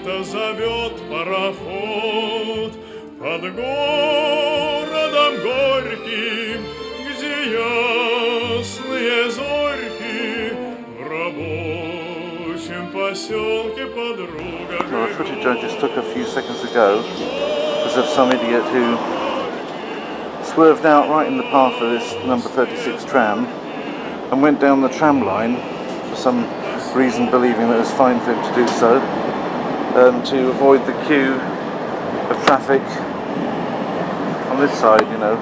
Кто-то зовет пароход под городом горьким, где ясные зорьки в рабочем поселке подруга. Well, the footage I just took a few seconds ago was of some idiot who swerved out right in the path of this number 36 tram and went down the tram line for some reason, believing that it was fine for him to do so, to avoid the queue of traffic on this side. You know,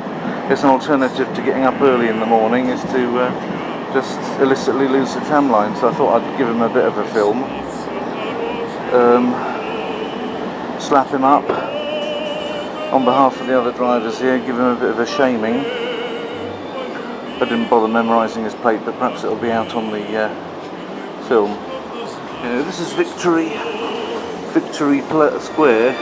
it's an alternative to getting up early in the morning is to just illicitly lose the tram line. So I thought I'd give him a bit of a film, slap him up on behalf of the other drivers here, give him a bit of a shaming. I didn't bother memorising his plate, but perhaps it'll be out on the film. You know, this is Victory Square,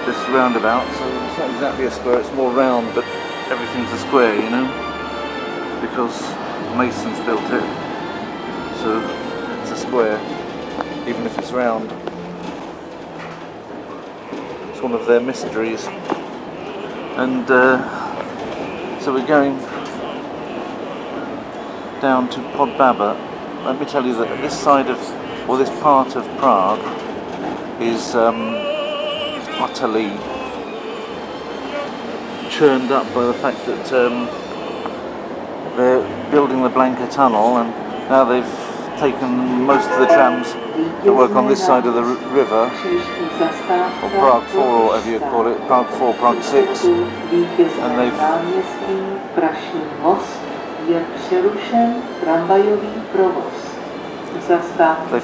this roundabout, so it's not exactly a square, it's more round, but everything's a square, you know, because Masons built it, so it's a square, even if it's round. It's one of their mysteries. And so we're going down to Podbaba. Let me tell you that this side of, or this part of Prague is utterly churned up by the fact that they're building the Blanka tunnel, and now they've taken most of the trams that work on this side of the river, or Prague 4 or whatever you call it, Prague 4, Prague 6, and they've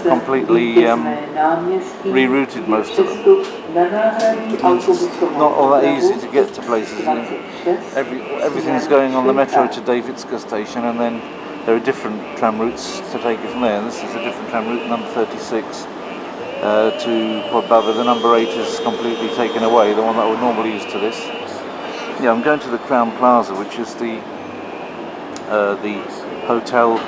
completely rerouted most of them. It's not all that easy to get to places. You know? Everything's going on the metro to Davidska station, and then there are different tram routes to take it from there. And this is a different tram route, number 36 to Podbaba. The number 8 is completely taken away, the one that I would normally use to this. Yeah, I'm going to the Crown Plaza, which is the hotel,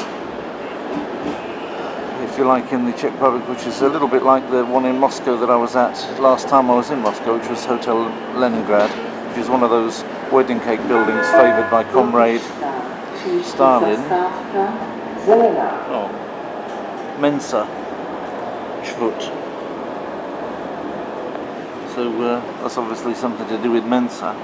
if you like, in the Czech Republic, which is a little bit like the one in Moscow that I was at last time I was in Moscow, which was Hotel Leningrad, which is one of those wedding cake buildings favoured by Comrade Stalin. Oh, Mensa Schvut. So that's obviously something to do with Mensa.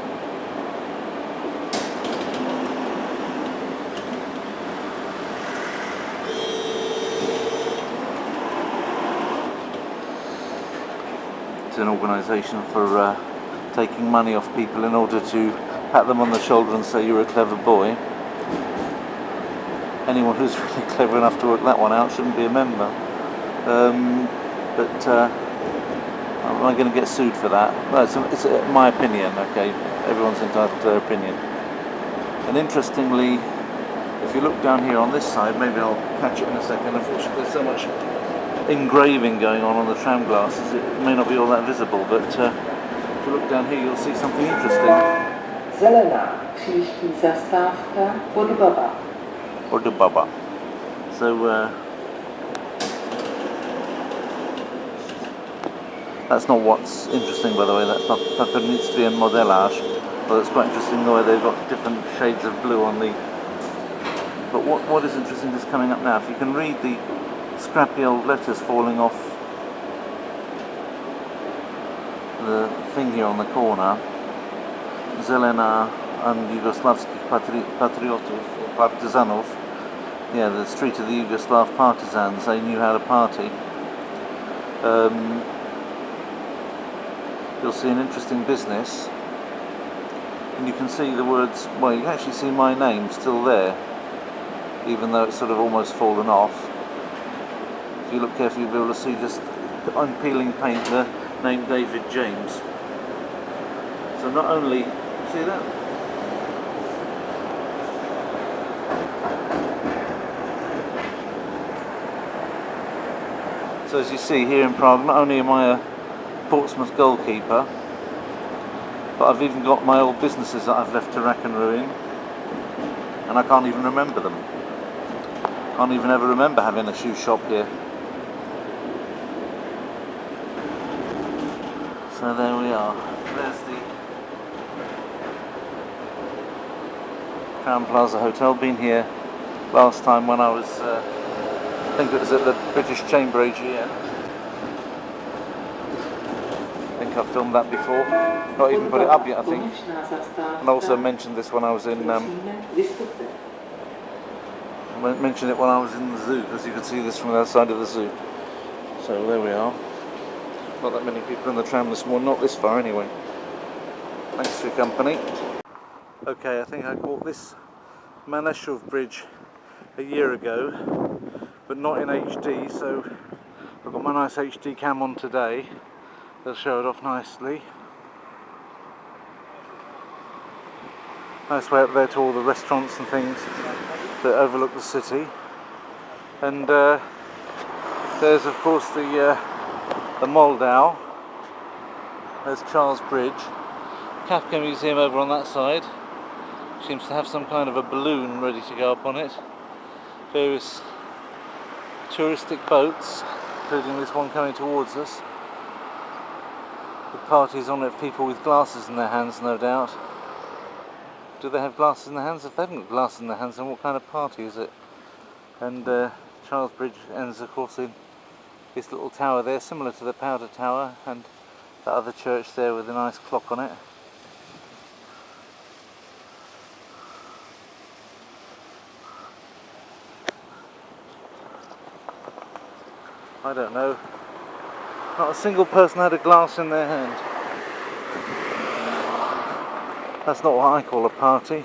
It's an organisation for taking money off people in order to pat them on the shoulder and say you're a clever boy. Anyone who's really clever enough to work that one out shouldn't be a member. But am I going to get sued for that? Well, it's my opinion, okay? Everyone's entitled to their opinion. And interestingly, if you look down here on this side, maybe I'll catch it in a second. Unfortunately, there's so much engraving going on the tram glasses, it may not be all that visible, but if you look down here you'll see something interesting. Zelená, příští zastávka Podbaba. Podbaba. So that's not what's interesting, by the way, that Papernitsky and modelage, but it's quite interesting the way they've got different shades of blue on the... But what is interesting is coming up now. If you can read the scrappy old letters falling off the thing here on the corner, Zelena and Yugoslavskих Patriotov, Partizanov, yeah, the street of the Yugoslav partisans, they knew how to party. You'll see an interesting business, and you can see the words, well, you can actually see my name still there, even though it's sort of almost fallen off. If you look carefully, you'll be able to see just on peeling paint the name David James. So not only, see that? So as you see here in Prague, not only am I a Portsmouth goalkeeper, but I've even got my old businesses that I've left to rack and ruin, and I can't even remember them. Can't even ever remember having a shoe shop here. So there we are. There's the Crown Plaza Hotel. Been here last time when I was, I think it was at the British Chamber AGM. I think I've filmed that before. Not even put it up yet, I think. And also mentioned this when I was in, mentioned it when I was in the zoo, because you could see this from the outside of the zoo. So there we are. Not that many people in the tram this morning, not this far anyway. Thanks for your company. Okay, I think I bought this Maneshov bridge a year ago, but not in HD, so I've got my nice HD cam on today. They'll show it off nicely. Nice way up there to all the restaurants and things that overlook the city. And there's of course the Moldau. There's Charles Bridge. Kafka Museum over on that side. Seems to have some kind of a balloon ready to go up on it. Various touristic boats, including this one coming towards us. The parties on it, people with glasses in their hands, no doubt. Do they have glasses in their hands? If they haven't got glasses in their hands, then what kind of party is it? And Charles Bridge ends, of course, in this little tower there, similar to the Powder Tower, and that other church there with a nice clock on it. I don't know. Not a single person had a glass in their hand. That's not what I call a party.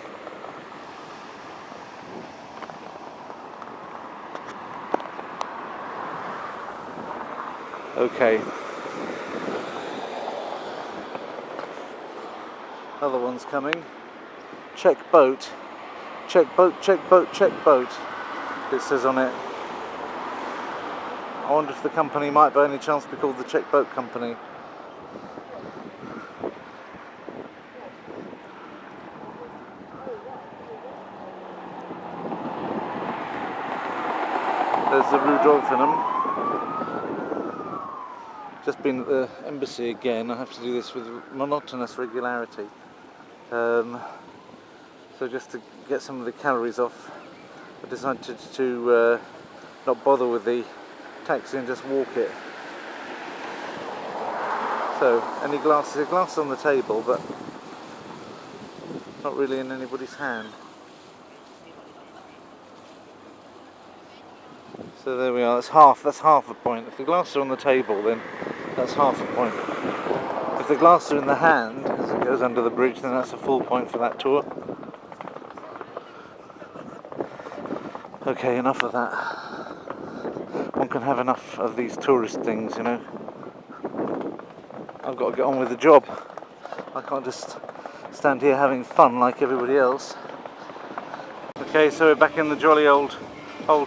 Okay. Other one's coming. Check boat. Check boat, check boat, check boat. It says on it. I wonder if the company might by any chance be called the Czech Boat Company. There's the Rudolfinum. Just been at the embassy again. I have to do this with monotonous regularity. So just to get some of the calories off, I decided to not bother with the taxi and just walk it. So, any glasses? A glass on the table, but not really in anybody's hand. So there we are. That's half the point. If the glasses are on the table, then that's half the point. If the glasses are in the hand as it goes under the bridge, then that's a full point for that tour. Okay, enough of that. One can have enough of these tourist things, you know. I've got to get on with the job. I can't just stand here having fun like everybody else. Okay, so we're back in the jolly old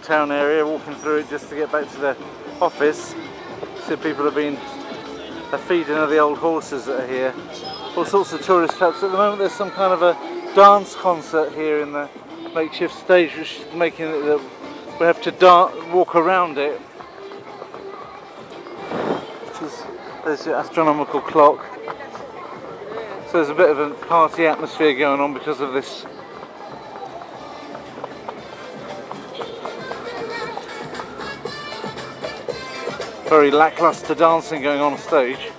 town area, walking through it just to get back to the office. See, people have been feeding of the old horses that are here. All sorts of tourist traps. At the moment there's some kind of a dance concert here in the makeshift stage, which is making it that we have to walk around it. There's your astronomical clock. So there's a bit of a party atmosphere going on because of this. Very lackluster dancing going on stage.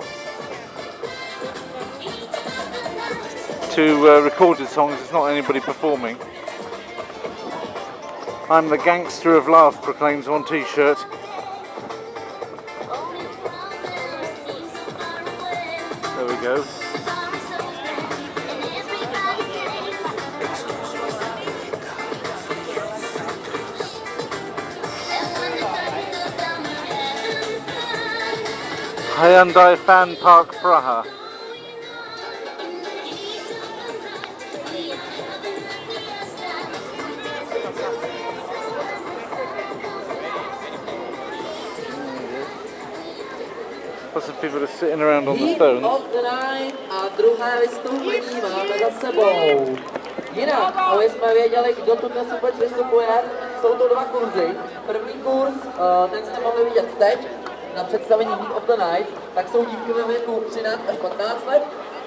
To recorded songs, it's not anybody performing. I'm the gangster of laugh, proclaims one t-shirt. There we go. Hyundai Fan Park Praha. Lots of people are sitting around on the stones. A druhé vystoupení máme za sebou. Jinak, aby jsme věděli, kdo tu dnes vystupuje, jsou to dva kurzy. První kurz, ten jste mohli vidět teď, na představení Heat of the Night, tak jsou dívky ve věku 13 až 15 let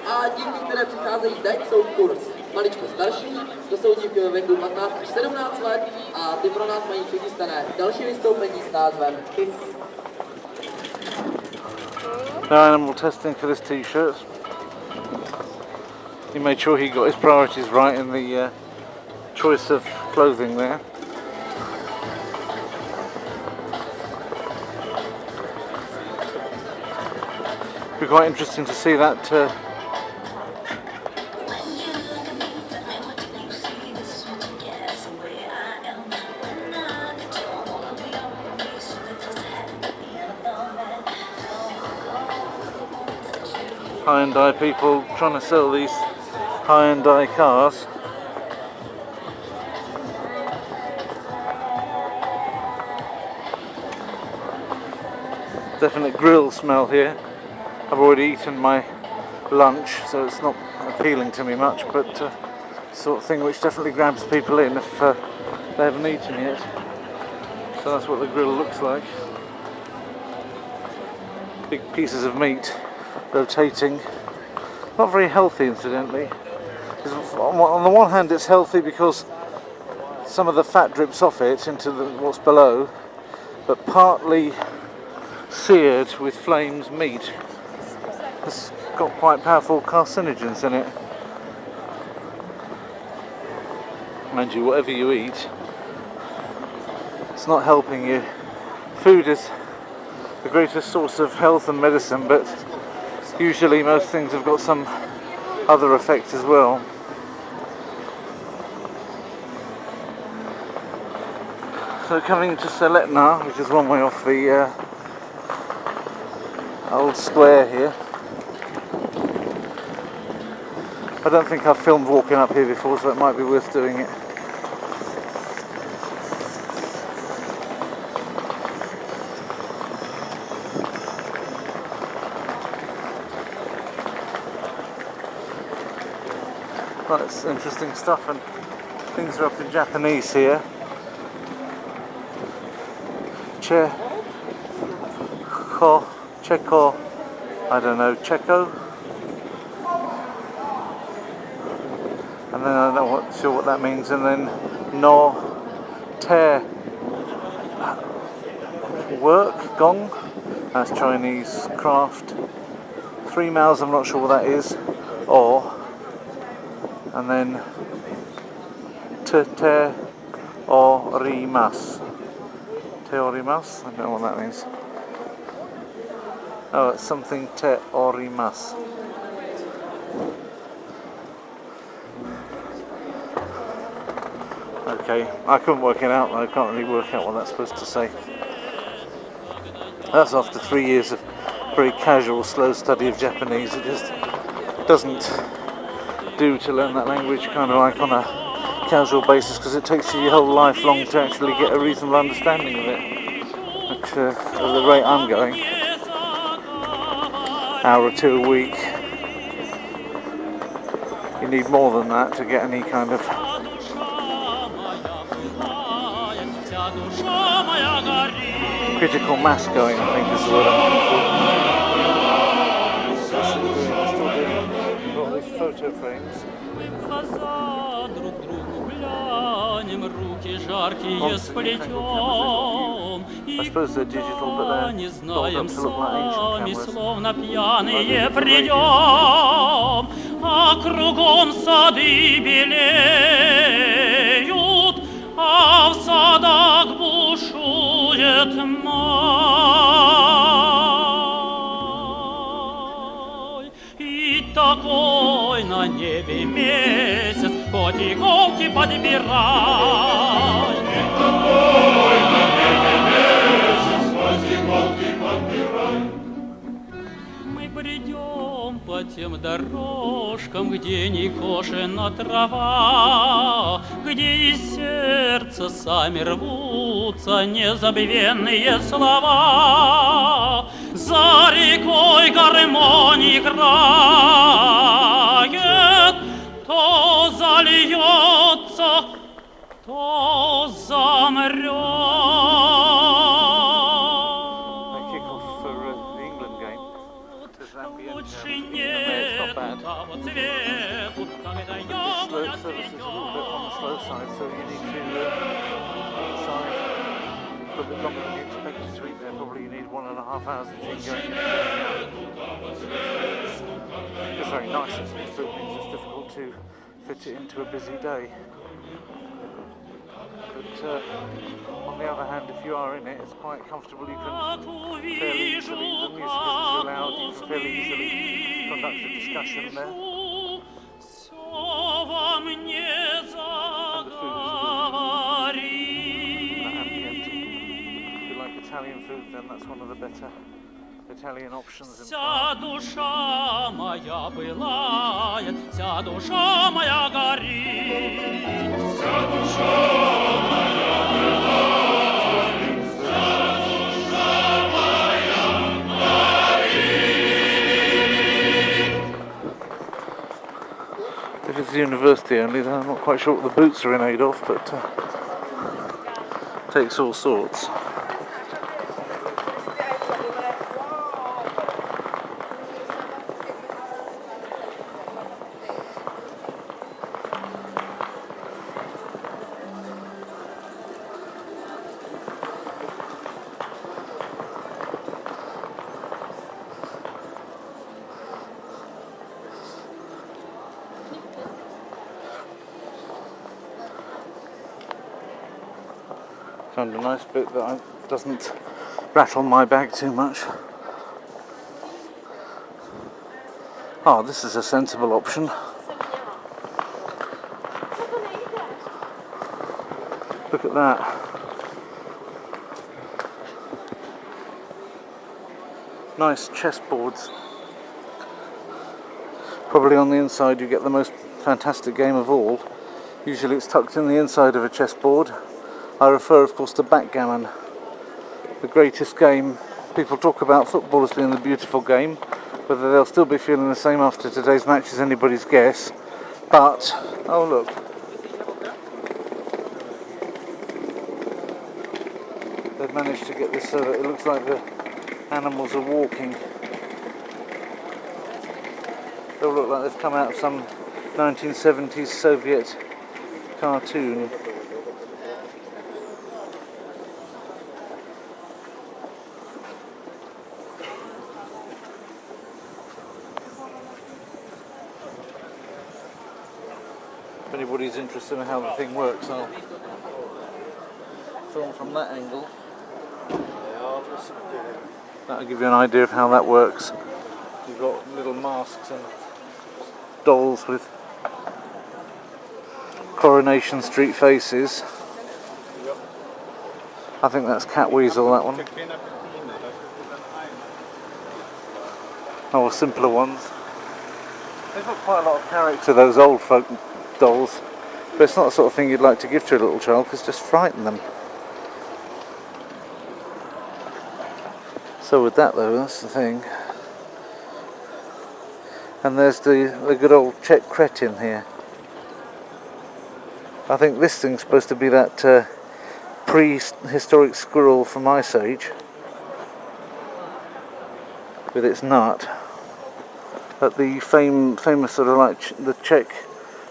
a dívky, které přicházejí teď, jsou kurz maličko starší, to jsou dívky ve věku 15 až 17 let a ty pro nás mají přichystané další vystoupení s názvem Kiss. No animal testing for this t-shirt. He made sure he got his priorities right in the choice of clothing there. It'd be quite interesting to see that Hyundai people trying to sell these Hyundai cars. Definite grill smell here. I've already eaten my lunch, so it's not appealing to me much, but sort of thing which definitely grabs people in if they haven't eaten yet. So that's what the grill looks like. Big pieces of meat rotating. Not very healthy, incidentally. On the one hand, it's healthy because some of the fat drips off it into what's below, but partly seared with flames meat. It's got quite powerful carcinogens in it. Mind you, whatever you eat, it's not helping you. Food is the greatest source of health and medicine, but usually most things have got some other effect as well. So coming to Seletna, which is one way off the old square here. I don't think I've filmed walking up here before, so it might be worth doing it. Well, it's interesting stuff, and things are up in Japanese here. Cheko, I don't know, Cheko. And then I'm not sure what that means, and then no te work, gong, that's Chinese craft. 3 miles, I'm not sure what that is, or, and then te orimas. Te orimas, I don't know what that means. Oh, it's something te orimas. Okay, I couldn't work it out, I can't really work out what that's supposed to say. That's after 3 years of very casual, slow study of Japanese. It just doesn't do to learn that language kind of like on a casual basis, because it takes you your whole life long to actually get a reasonable understanding of it. But at the rate I'm going, hour or two a week, you need more than that to get any kind of critical mass going, I think is the word I'm looking for. Still doing all these photo frames. I suppose they're digital, but they're built up to look like ancient cameras. А в садах бушует май. И такой на небе месяц, хоть иголки подбирай. И такой на небе месяц, хоть иголки подбирай. Мы бредем по тем дорожкам, где не кошена трава, где из сердца сами рвутся незабвенные слова. За рекой гармонь играет, то зальется, то замрет. They kick off Лучше нет того цвету, когда This яблоня slope service is a little bit on the slow side, so you need to decide a little bit longer than you expected to eat there. Probably you need 1.5 hours between going in and going out. It's very nice, but it means it's difficult to fit it into a busy day. But on the other hand, if you are in it, it's quite comfortable. You can fairly easily, the music isn't too loud, you can fairly easily conduct a discussion there. And the food is a little ambient. If you like Italian food, then that's one of the better Italian options in Вся Prague. душа моя пылает, вся душа моя горит. Вся душа моя пылает, вся душа моя горит. If it's the university only, then I'm not quite sure what the boots are in aid of, but takes all sorts. Found a nice bit that doesn't rattle my bag too much. Oh, this is a sensible option. Look at that. Nice chessboards. Probably on the inside you get the most fantastic game of all. Usually it's tucked in the inside of a chessboard. I refer, of course, to backgammon, the greatest game. People talk about football as being the beautiful game. Whether they'll still be feeling the same after today's match is anybody's guess. But, oh look. They've managed to get this so that it looks like the animals are walking. They'll look like they've come out of some 1970s Soviet cartoon. If anybody's interested in how the thing works, I'll film from that angle. That'll give you an idea of how that works. You've got little masks and dolls with Coronation Street faces. I think that's Cat Weasel, that one. Oh, simpler ones. They've got quite a lot of character, those old folk dolls, but it's not the sort of thing you'd like to give to a little child because just frighten them. So with that though, that's the thing. And there's the good old Czech cretin here. I think this thing's supposed to be that prehistoric squirrel from Ice Age with its nut. But the famous sort of like the Czech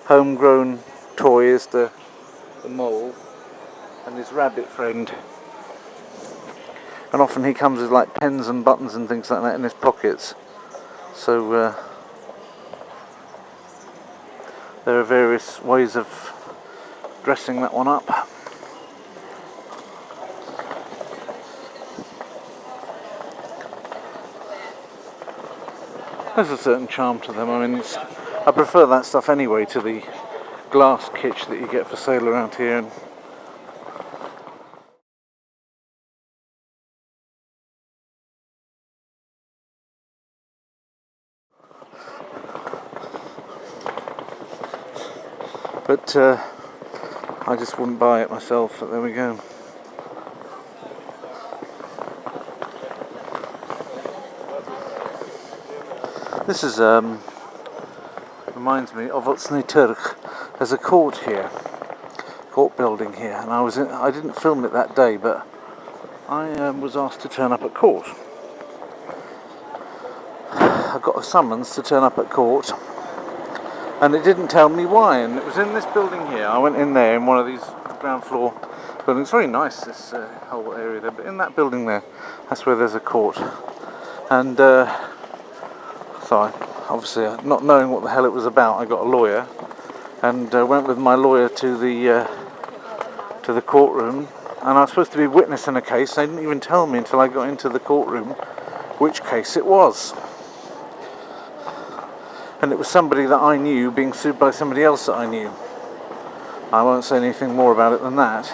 homegrown toy is the mole and his rabbit friend. And often he comes with like pens and buttons and things like that in his pockets. So there are various ways of dressing that one up. There's a certain charm to them. I mean, I prefer that stuff anyway to the glass kitsch that you get for sale around here. And but I just wouldn't buy it myself, but there we go. This is reminds me of Turk. There's a court here, court building here, and I didn't film it that day, but I was asked to turn up at court. I got a summons to turn up at court, and it didn't tell me why. And it was in this building here. I went in there in one of these ground floor buildings. Very nice, this whole area there. But in that building there, that's where there's a court. And so obviously, not knowing what the hell it was about, I got a lawyer and went with my lawyer to the courtroom. And I was supposed to be witnessing a case. They didn't even tell me until I got into the courtroom which case it was. And it was somebody that I knew being sued by somebody else that I knew. I won't say anything more about it than that.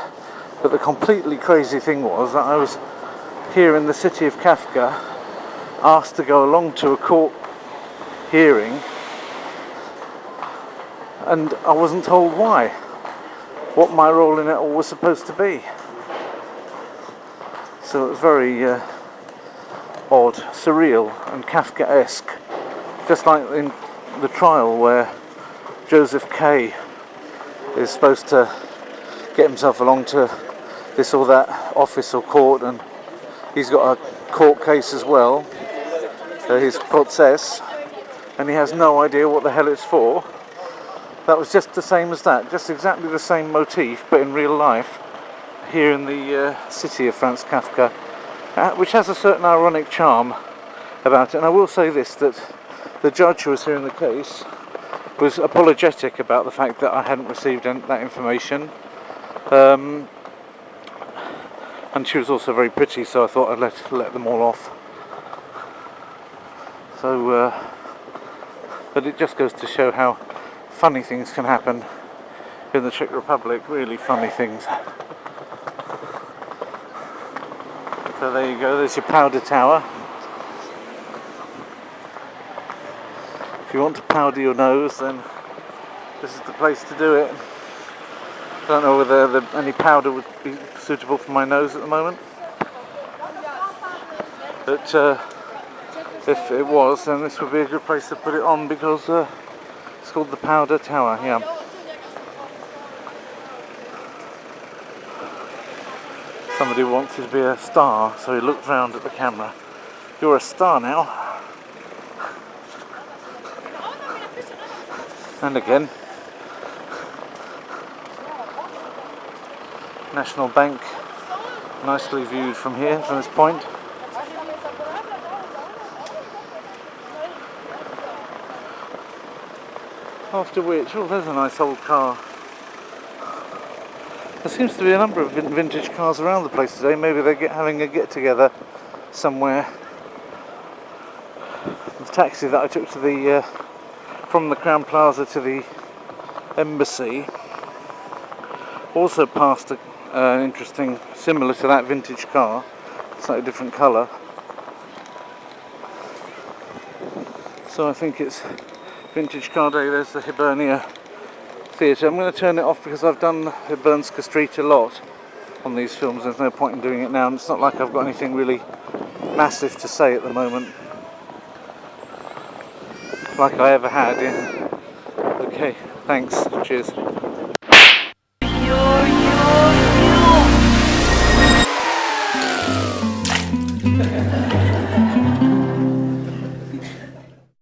But the completely crazy thing was that I was here in the city of Kafka, asked to go along to a court hearing, and I wasn't told why, what my role in it all was supposed to be. So it was very odd, surreal and Kafkaesque, just like in the trial where Joseph K is supposed to get himself along to this or that office or court, and he's got a court case as well, his process, and he has no idea what the hell it's for. That was just the same as that, just exactly the same motif, but in real life, here in the city of Franz Kafka, which has a certain ironic charm about it. And I will say this, that the judge who was hearing the case was apologetic about the fact that I hadn't received that information. And she was also very pretty, so I thought I'd let them all off. So, but it just goes to show how funny things can happen in the Czech Republic, really funny things. So there you go, there's your powder tower. If you want to powder your nose, then this is the place to do it. I don't know whether any powder would be suitable for my nose at the moment, but if it was, then this would be a good place to put it on, because it's called the Powder Tower. Yeah. Somebody wanted to be a star, so he looked round at the camera. You're a star now. And again, National Bank, nicely viewed from here, from this point. After which, oh, there's a nice old car. There seems to be a number of vintage cars around the place today. Maybe they're having a get-together somewhere. The taxi that I took to the from the Crown Plaza to the embassy also passed an interesting, similar to that vintage car, slightly different colour. So I think it's vintage car day. There's the Hibernia Theatre. I'm going to turn it off because I've done Hibernska Street a lot on these films. There's no point in doing it now, and it's not like I've got anything really massive to say at the moment, like I ever had. Yeah. Okay, thanks. Cheers.